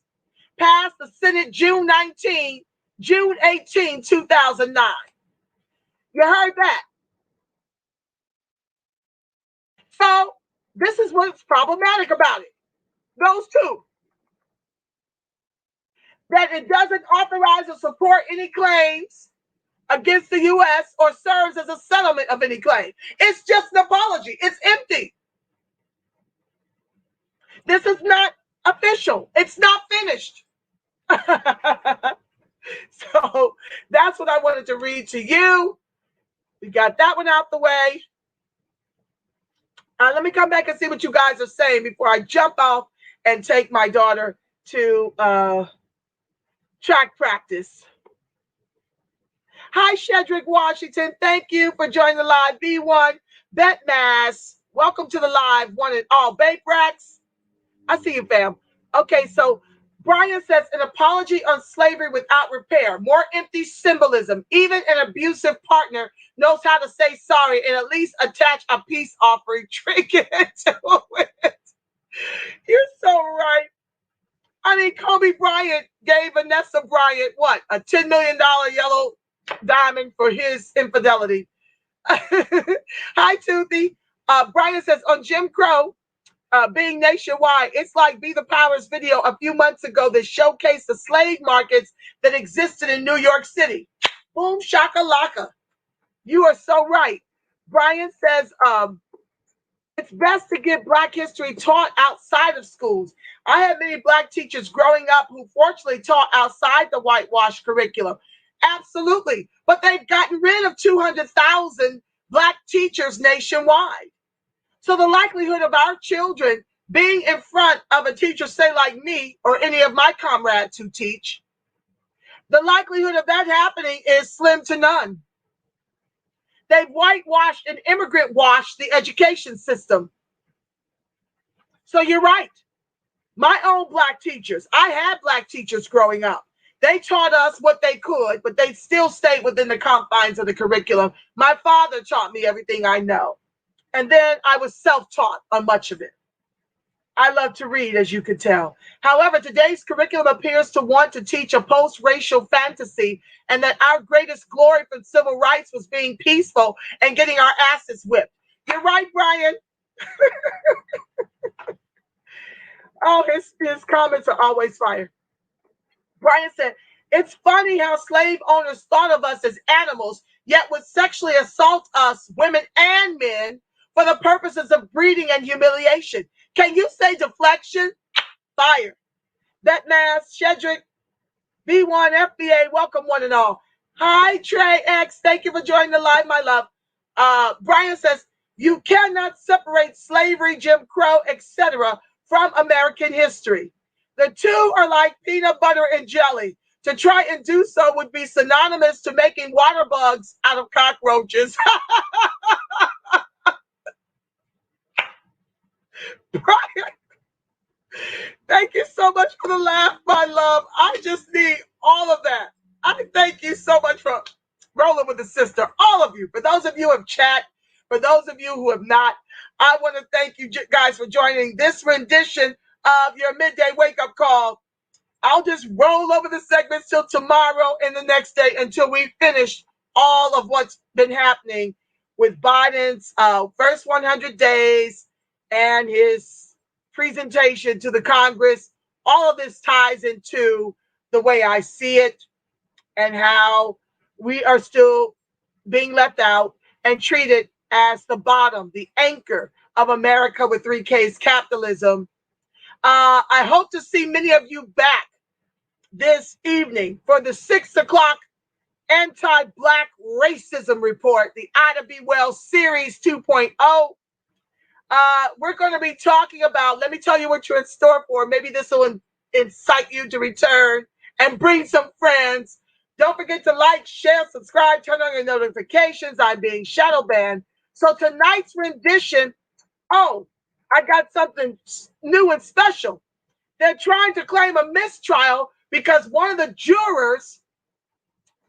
Passed the Senate June 18, 2009. You heard that? So this is what's problematic about it. Those two. That it doesn't authorize or support any claims against the U.S. or serves as a settlement of any claim. It's just an apology. It's empty. This is not official. It's not finished. So that's what I wanted to read to you. We got that one out the way. Let me come back and see what you guys are saying before I jump off and take my daughter to track practice. Hi, Shedrick Washington. Thank you for joining the live. B1, Bet Mass. Welcome to the live, one and all. Bay Brax. I see you, fam. Okay, so Brian says, an apology on slavery without repair. More empty symbolism. Even an abusive partner knows how to say sorry and at least attach a peace offering trinket to it. You're so right. I mean, Kobe Bryant gave Vanessa Bryant, what, a $10 million yellow diamond for his infidelity. Hi, Toothy. Brian says, on Jim Crow, being nationwide, it's like Be the Powers video a few months ago that showcased the slave markets that existed in New York City. Boom, shakalaka. You are so right. Brian says, it's best to get Black history taught outside of schools. I had many Black teachers growing up who fortunately taught outside the whitewash curriculum. Absolutely. But they've gotten rid of 200,000 Black teachers nationwide. So the likelihood of our children being in front of a teacher, say like me or any of my comrades who teach, the likelihood of that happening is slim to none. They've whitewashed and immigrant washed the education system. So you're right. My own Black teachers, I had Black teachers growing up. They taught us what they could, but they still stayed within the confines of the curriculum. My father taught me everything I know. And then I was self-taught on much of it. I love to read, as you could tell. However, today's curriculum appears to want to teach a post-racial fantasy and that our greatest glory from civil rights was being peaceful and getting our asses whipped. You're right, Brian. Oh, his comments are always fire. Brian said, it's funny how slave owners thought of us as animals, yet would sexually assault us, women and men, for the purposes of breeding and humiliation. Can you say deflection? Fire. That mass, Shedrick, B1, FBA, welcome one and all. Hi, Trey X. Thank you for joining the live, my love. Brian says, you cannot separate slavery, Jim Crow, etc. from American history. The two are like peanut butter and jelly. To try and do so would be synonymous to making water bugs out of cockroaches. Brian, thank you so much for the laugh, my love. I just need all of that. I thank you so much for rolling with the sister. All of you. For those of you who have chat, for those of you who have not, I want to thank you guys for joining this rendition of your midday wake-up call. I'll just roll over the segments till tomorrow and the next day until we finish all of what's been happening with Biden's first 100 days and his presentation to the Congress. All of this ties into the way I see it and how we are still being left out and treated as the bottom, the anchor of America with 3Ks capitalism. I hope to see many of you back this evening for the 6 o'clock anti-Black racism report, the Ida B. Wells series 2.0. We're going to be talking about, let me tell you what you're in store for. Maybe this will incite you to return and bring some friends. Don't forget to like, share, subscribe, turn on your notifications. I'm being shadow banned. So tonight's rendition, I got something new and special. They're trying to claim a mistrial because one of the jurors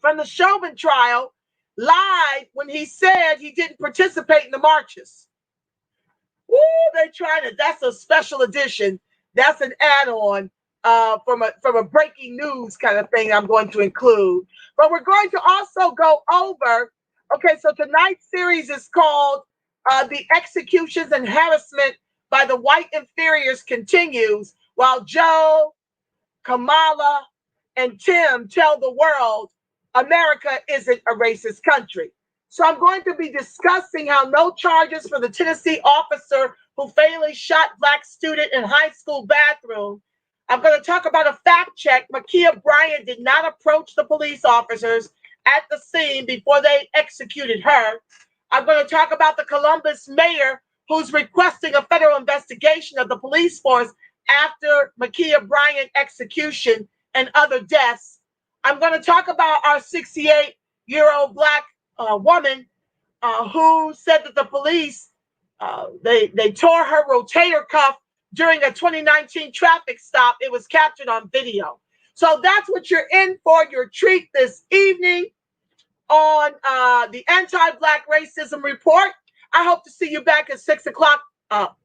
from the Chauvin trial lied when he said he didn't participate in the marches. Woo, they're trying to, that's a special edition. That's an add-on from a breaking news kind of thing I'm going to include. But we're going to also go over, okay, so tonight's series is called The Executions and Harassment by the White Inferiors Continues, while Joe, Kamala, and Tim tell the world America isn't a racist country. So I'm going to be discussing how no charges for the Tennessee officer who fatally shot Black student in high school bathroom. I'm going to talk about a fact check. Ma'Khia Bryant did not approach the police officers at the scene before they executed her. I'm going to talk about the Columbus mayor who's requesting a federal investigation of the police force after Ma'Khia Bryant execution and other deaths. I'm going to talk about our 68-year-old Black woman who said that the police, they tore her rotator cuff during a 2019 traffic stop. It was captured on video. So that's what you're in for, your treat this evening on the Anti-Black Racism Report. I hope to see you back at 6 o'clock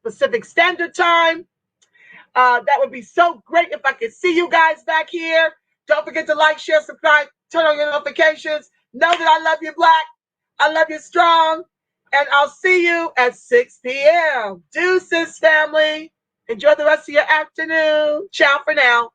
Pacific Standard Time. That would be so great if I could see you guys back here. Don't forget to like, share, subscribe, turn on your notifications. Know that I love you, Black. I love you strong. And I'll see you at 6 p.m. Deuces, family. Enjoy the rest of your afternoon. Ciao for now.